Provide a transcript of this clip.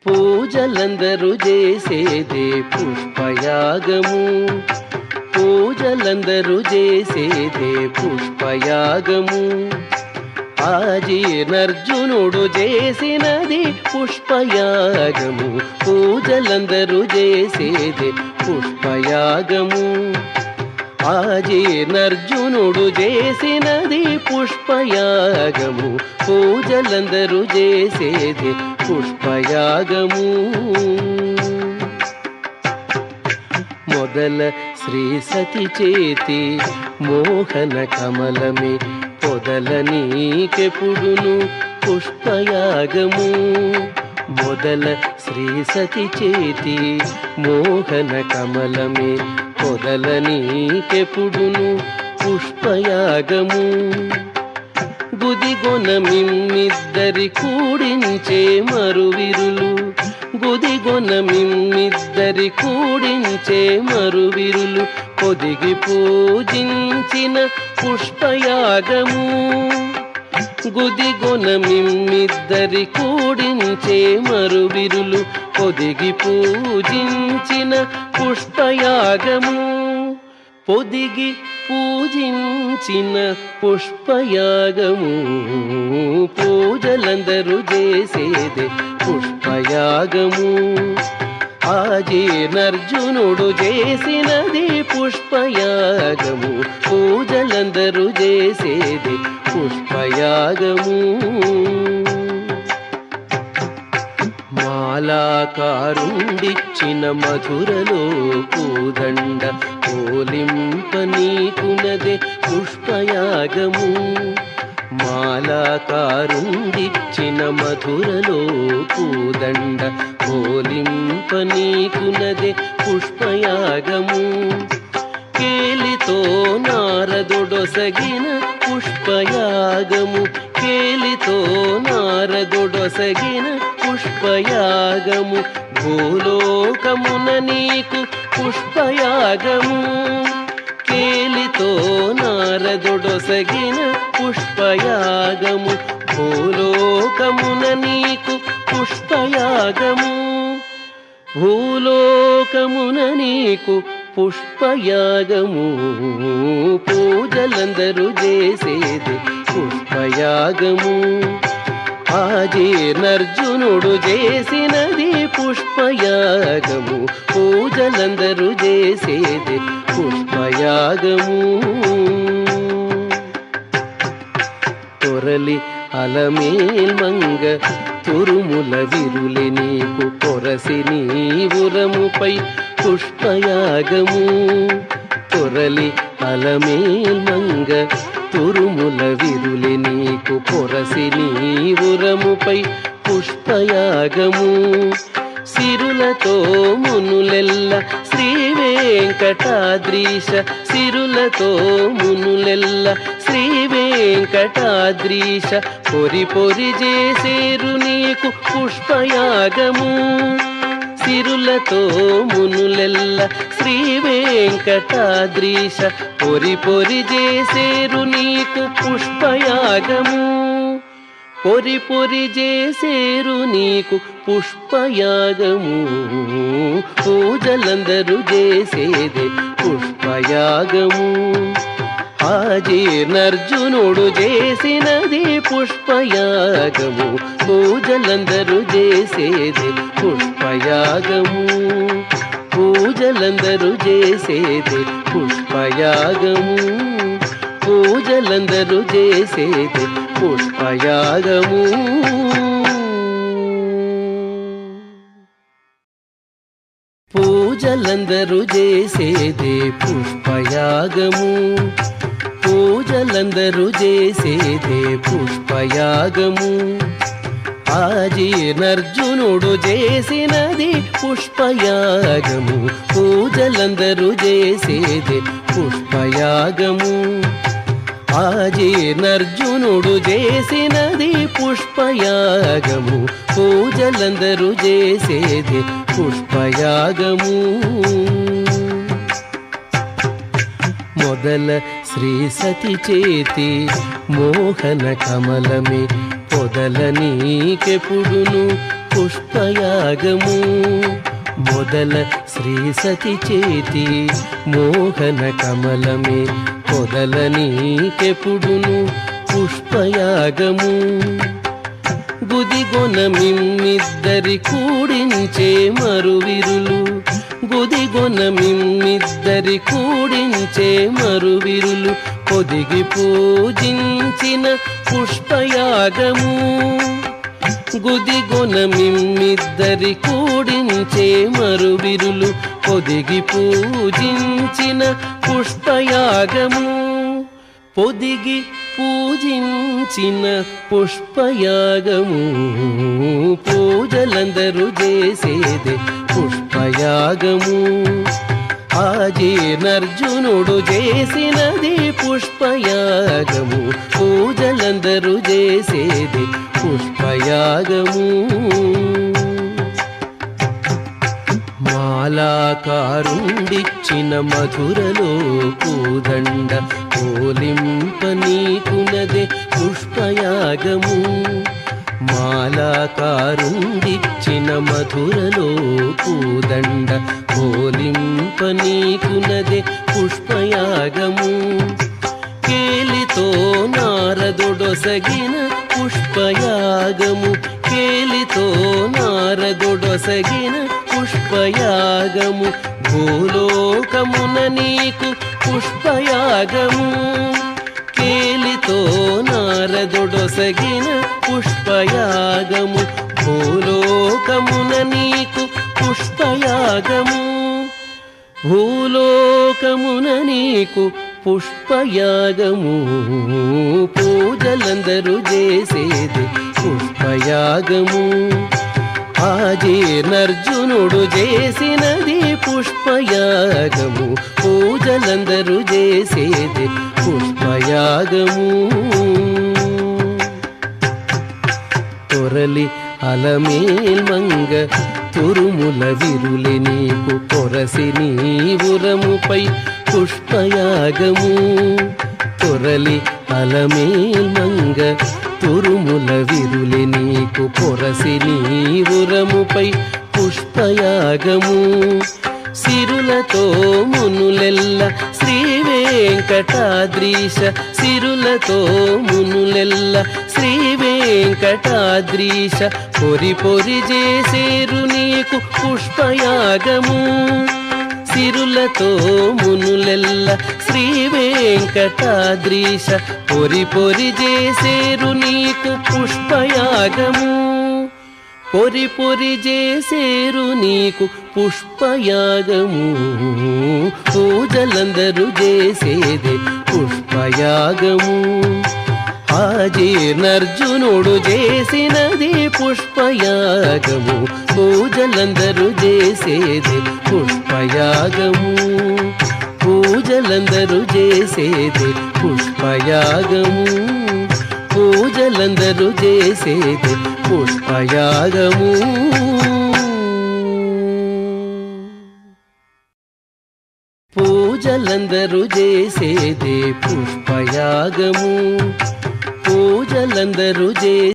పూజలందరూ చేసేదే పుష్పయాగము, పూజలందరూ చేసేదే పుష్పయాగము. ఆజీర్ణర్జునుడు చేసినది పుష్పయాగము, పూజలందరూ చేసేదే పుష్పయాగము. ఆజీర్ణర్జునుడు చేసినది పుష్పయాగము, పూజలందరూ చేసేది పుష్పయాగము. మొదల శ్రీ సతి చేతి మోహన కమలమే పొదల నీకెప్పుడును పుష్పయాగము. మొదల శ్రీ సతి చేతి మోహన కమలమే పొదల నీకెప్పుడును పుష్పయాగము. గుదిగొన మిమ్మిద్దరి కూడించే మరువిరులు, గుదిగొన మిమ్మిద్దరి కూడించే మరువిరులు పొదిగి పూజించిన పుష్పయాగము. గుదిగొన మిమ్మిద్దరి కూడించే మరువిరులు పొదిగి పూజించిన పుష్పయాగము. పొదిగి పూజించిన పుష్పయాగము, పూజలందరూ చేసేదే పుష్పయాగము. ఆజీర్ణర్జునుడు చేసినది పుష్పయాగము, పూజలందరూ చేసేది పుష్పయాగము. మాలాకారుండిచ్చిన మధురలో పూదండ పోలింప నీకునదే పుష్పయాగము. మాలాకారుండిచ్చిన మధురలో పూదండ పోలింప నీకునదే పుష్పయాగము. కేలితో నారదుడొసగిన పుష్పయాగము, కేలితో నారదుడొసగిన పుష్పయాగము. భూలోకమున నీకు పుష్పయాగము, కేలితో నారదుడొసగిన పుష్పయాగము. భూలోకమున నీకు పుష్పయాగము, భూలోకమున నీకు పుష్పయాగము. పూజలందరూ చేసేది పుష్పయాగము. ఆజీర్ణర్జునుడు చేసినది పుష్పయాగము, పూజలందరూ చేసేది పుష్పయాగము. తొరలి అలమేల్మంగ తురుముల విరులి నీకు కొరసి నీవురముపై పుష్పయాగము. తొరలి అలమేల్మంగ తురుముల విరులి నీకు కొరసి నీవురముపై పుష్పయాగము. సిరులతో మునులెల్ల శ్రీ వెంకటాద్రీశ, సిరులతో మునులెల్ల శ్రీ వెంకటాద్రీశ పొరి పొరి చేసేరు నీకు పుష్పయాగము. సిరులతో మునులెల్ల శ్రీ వెంకటాద్రీశ పొరి పొరి చేసేరు నీకు పుష్పయాగము. పొరి పొరి చేసేరు నీకు పుష్పయాగము, పూజలందరూ చేసేదే పుష్పయాగము. ఆజీర్ణర్జునుడు చేసినది పుష్పయాగము, పూజలందరూ చేసేది పుష్పయాగము. పూజలందరూ చేసేది పుష్పయాగము, పూజలందరూ చేసేది పుష్పయాగము. పూజలందరూ చేసేదే పుష్పయాగము, పూజలందరూ చేసేదే పుష్పయాగము. ఆజీర్ణర్జునుడు చేసినది పుష్పయాగము, పూజలందరూ చేసేదే పుష్పయాగము. ఆజీర్ణర్జునుడు చేసినది పుష్పయాగము, పూజలందరూ చేసేది పుష్పయాగము. మొదల శ్రీ సతి చేతి మోహన కమలమే పొదల నీకెప్పుడును పుష్ప పుష్పయాగము మొదల శ్రీ సతి చేతి మోహన కమలమే పొదల నీకెప్పుడును పుష్పయాగము గుదిగొన మిమ్మిద్దరి కూడించే మరువిరులు గుదిగొన మిమ్మిద్దరి కూడించే మరువిరులు పొదిగి పూజించిన పుష్పయాగము గుదిగొన మిమ్మిద్దరి కూడించే మరువిరులు పొదిగి పూజించిన పుష్పయాగము పొదిగి పూజించిన పుష్పయాగము పూజలందరూ చేసేదే పుష్పయాగము ఆజీర్ణర్జునుడు చేసినది పుష్పయాగము పూజలందరూ చేసేది పుష్పయాగము మాలాకారుండిచ్చిన మధురలో పూదండ పోలింప నీకునదే పుష్పయాగము మాలాకారుండిచ్చిన మధురలో పూదండ పోలింప నీకునదే పుష్పయాగము కేలితో నారదుడొసగిన పుష్పయాగము కేలితో నారదుడొసగిన పుష్పయాగము భూలోకమున నీకు పుష్పయాగము కేలితో నారదుడొసగిన పుష్పయాగము భూలోకమున నీకు పుష్పయాగము భూలోకమున నీకు పుష్పయాగము పూజలందరూ చేసేది పుష్పయాగము ఆజీర్ణర్జునుడు చేసినది పుష్పయాగము పూజలందరూ చేసేది పుష్పయాగము తొరలి అలమేల్మంగ తురుముల విరులి నీకు పొరసి నీవురముపై పుష్పయాగము తొరలి అలమేల్మంగ తురుముల విరులి నీకు పొరసి నీవురముపై పుష్పయాగము సిరులతో మునులెల్ల శ్రీ వెంకటాద్రీశ సిరులతో మునులెల్ల శ్రీ వెంకటాద్రీశ పొరి పొరి చేసేరు నీకు పుష్పయాగము సిరులతో మునులెల్ల శ్రీ వెంకటాద్రీశ పొరి పొరి చేసేరు నీకు పుష్పయాగము పొరి పొరి చేసేరు నీకు పుష్పయాగము పూజలందరూ చేసేదే పుష్పయాగము ఆజీర్ణర్జునుడు చేసినది పుష్పయాగము పూజలందరూ చేసేదే పుష్పయాగము పూజలందరూ చేసేదే పుష్పయాగము పూజలందరూ చేసేది పుష్పయాగము పూజలందరూ చేసేది పుష్పయాగము పూజలందరూ